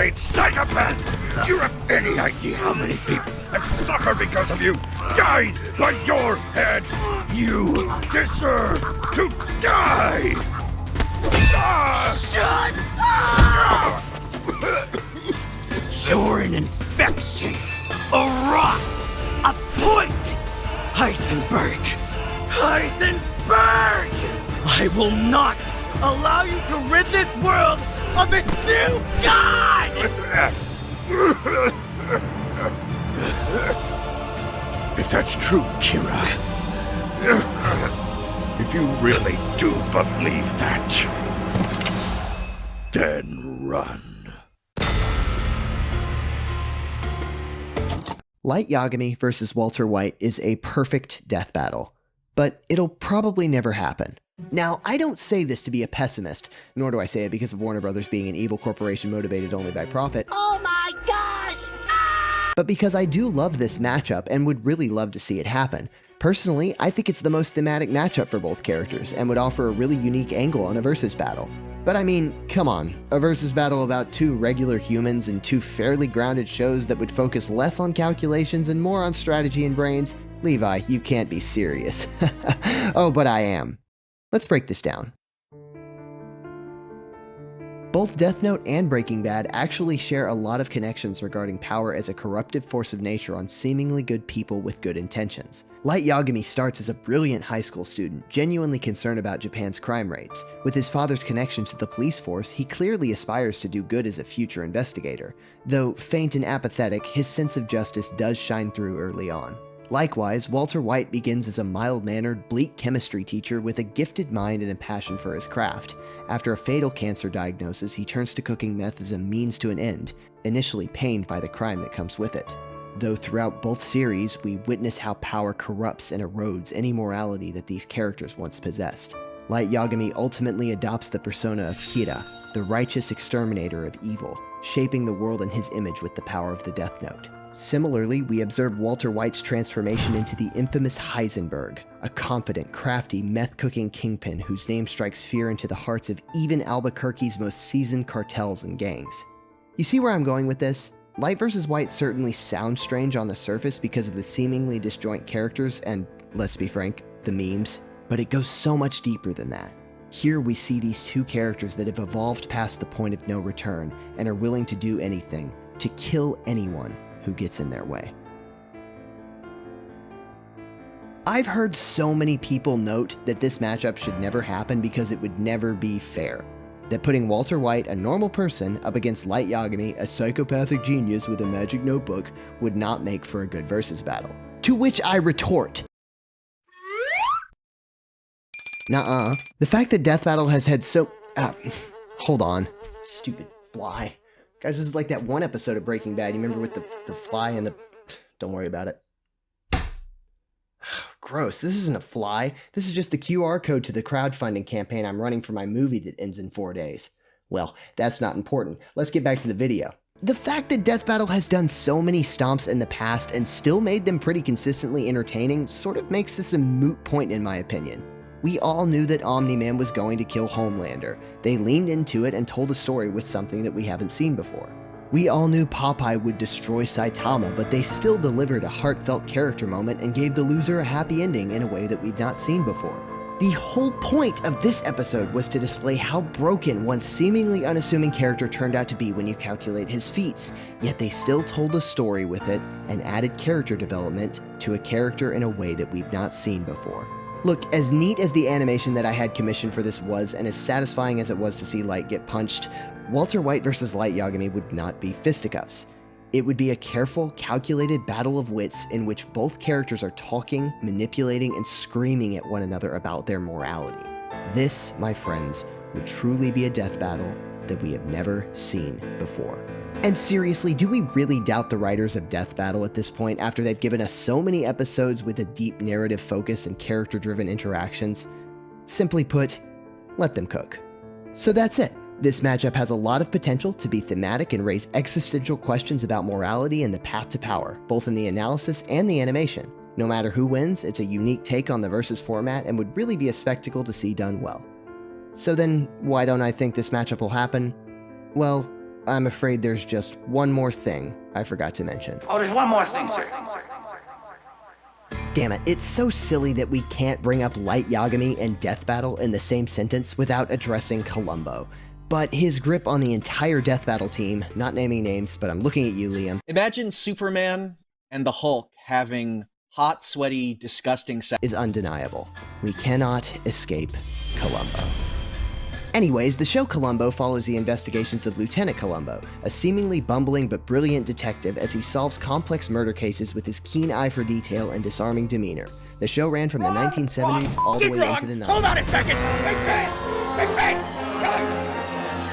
depraved psychopath! Do you have any idea how many people have suffered because of you? Died by your hand! You deserve to die! Shut up! You're an infection, a rot, a poison! Heisenberg! Heisenberg! I will not allow you to rid this world of its new god! If that's true, Kira, if you really do believe that, then run. Light Yagami versus Walter White is a perfect death battle, but it'll probably never happen. Now, I don't say this to be a pessimist, nor do I say it because of Warner Brothers being an evil corporation motivated only by profit. Oh my gosh! But because I do love this matchup and would really love to see it happen. Personally, I think it's the most thematic matchup for both characters and would offer a really unique angle on a versus battle. But I mean, come on, a versus battle about two regular humans and two fairly grounded shows that would focus less on calculations and more on strategy and brains? Levi, you can't be serious. Oh, but I am. Let's break this down. Both Death Note and Breaking Bad actually share a lot of connections regarding power as a corruptive force of nature on seemingly good people with good intentions. Light Yagami starts as a brilliant high school student, genuinely concerned about Japan's crime rates. With his father's connection to the police force, he clearly aspires to do good as a future investigator. Though faint and apathetic, his sense of justice does shine through early on. Likewise, Walter White begins as a mild-mannered, bleak chemistry teacher with a gifted mind and a passion for his craft. After a fatal cancer diagnosis, he turns to cooking meth as a means to an end, initially pained by the crime that comes with it. Though throughout both series, we witness how power corrupts and erodes any morality that these characters once possessed. Light Yagami ultimately adopts the persona of Kira, the righteous exterminator of evil, shaping the world in his image with the power of the Death Note. Similarly, we observe Walter White's transformation into the infamous Heisenberg, a confident, crafty, meth-cooking kingpin whose name strikes fear into the hearts of even Albuquerque's most seasoned cartels and gangs. You see where I'm going with this? Light vs. White certainly sounds strange on the surface because of the seemingly disjoint characters and, let's be frank, the memes, but it goes so much deeper than that. Here we see these two characters that have evolved past the point of no return and are willing to do anything, to kill anyone who gets in their way. I've heard so many people note that this matchup should never happen because it would never be fair. That putting Walter White, a normal person, up against Light Yagami, a psychopathic genius with a magic notebook, would not make for a good versus battle. To which I retort, nuh-uh. The fact that Death Battle has had so... hold on. Stupid fly. Guys, this is like that one episode of Breaking Bad. You remember with the fly and the... Don't worry about it. Gross. This isn't a fly. This is just the QR code to the crowdfunding campaign I'm running for my movie that ends in 4 days. Well, that's not important. Let's get back to the video. The fact that Death Battle has done so many stomps in the past and still made them pretty consistently entertaining sort of makes this a moot point in my opinion. We all knew that Omni-Man was going to kill Homelander. They leaned into it and told a story with something that we haven't seen before. We all knew Popeye would destroy Saitama, but they still delivered a heartfelt character moment and gave the loser a happy ending in a way that we've not seen before. The whole point of this episode was to display how broken one seemingly unassuming character turned out to be when you calculate his feats, yet they still told a story with it and added character development to a character in a way that we've not seen before. Look, as neat as the animation that I had commissioned for this was, and as satisfying as it was to see Light get punched, Walter White versus Light Yagami would not be fisticuffs. It would be a careful, calculated battle of wits in which both characters are talking, manipulating, and screaming at one another about their morality. This, my friends, would truly be a death battle that we have never seen before. And seriously, do we really doubt the writers of Death Battle at this point after they've given us so many episodes with a deep narrative focus and character-driven interactions? Simply put, let them cook. So that's it. This matchup has a lot of potential to be thematic and raise existential questions about morality and the path to power, both in the analysis and the animation. No matter who wins, it's a unique take on the versus format and would really be a spectacle to see done well. So then, why don't I think this matchup will happen? Well, I'm afraid there's just one more thing I forgot to mention. Oh, there's one more thing, sir. Damn it, it's so silly that we can't bring up Light Yagami and Death Battle in the same sentence without addressing Columbo. But his grip on the entire Death Battle team, not naming names, but I'm looking at you, Liam. Imagine Superman and the Hulk having hot, sweaty, disgusting sex. Is undeniable. We cannot escape Columbo. Anyways, the show Columbo follows the investigations of Lieutenant Columbo, a seemingly bumbling but brilliant detective as he solves complex murder cases with his keen eye for detail and disarming demeanor. The show ran from the 1970s all the way into the 90s. Hold on a second! Big fan! Big fan! Kill him!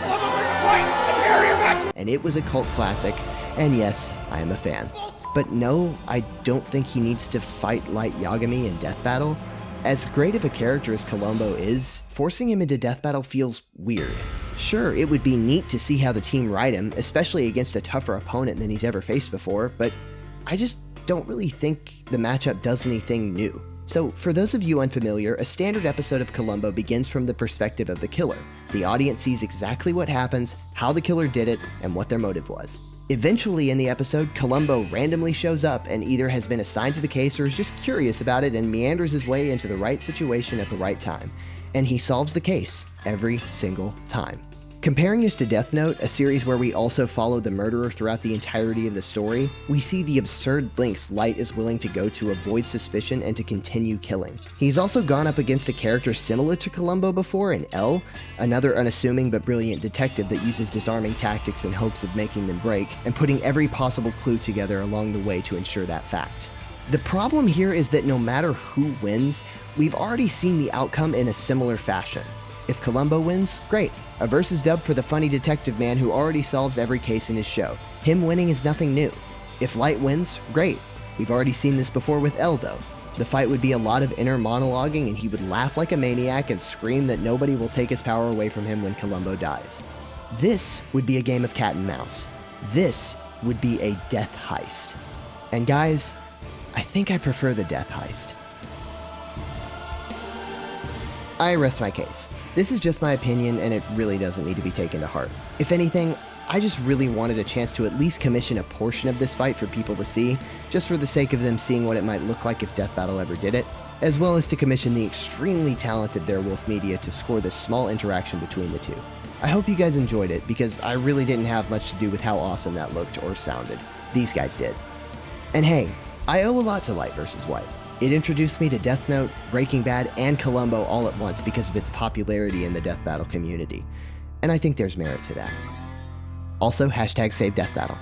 Columbo versus White! Superior match! And it was a cult classic, and yes, I am a fan. But no, I don't think he needs to fight Light Yagami in Death Battle. As great of a character as Columbo is, forcing him into Death Battle feels weird. Sure, it would be neat to see how the team ride him, especially against a tougher opponent than he's ever faced before, but I just don't really think the matchup does anything new. So, for those of you unfamiliar, a standard episode of Columbo begins from the perspective of the killer. The audience sees exactly what happens, how the killer did it, and what their motive was. Eventually in the episode, Columbo randomly shows up and either has been assigned to the case or is just curious about it and meanders his way into the right situation at the right time. And he solves the case every single time. Comparing this to Death Note, a series where we also follow the murderer throughout the entirety of the story, we see the absurd lengths Light is willing to go to avoid suspicion and to continue killing. He's also gone up against a character similar to Columbo before in L, another unassuming but brilliant detective that uses disarming tactics in hopes of making them break, and putting every possible clue together along the way to ensure that fact. The problem here is that no matter who wins, we've already seen the outcome in a similar fashion. If Columbo wins, great. A versus dub for the funny detective man who already solves every case in his show. Him winning is nothing new. If Light wins, great. We've already seen this before with L though. The fight would be a lot of inner monologuing and he would laugh like a maniac and scream that nobody will take his power away from him when Columbo dies. This would be a game of cat and mouse. This would be a death heist. And guys, I think I prefer the death heist. I rest my case. This is just my opinion and it really doesn't need to be taken to heart. If anything, I just really wanted a chance to at least commission a portion of this fight for people to see, just for the sake of them seeing what it might look like if Death Battle ever did it, as well as to commission the extremely talented Werewolf Media to score this small interaction between the two. I hope you guys enjoyed it because I really didn't have much to do with how awesome that looked or sounded. These guys did. And hey, I owe a lot to Light vs. White. It introduced me to Death Note, Breaking Bad, and Columbo all at once because of its popularity in the Death Battle community. And I think there's merit to that. Also, #SaveDeathBattle.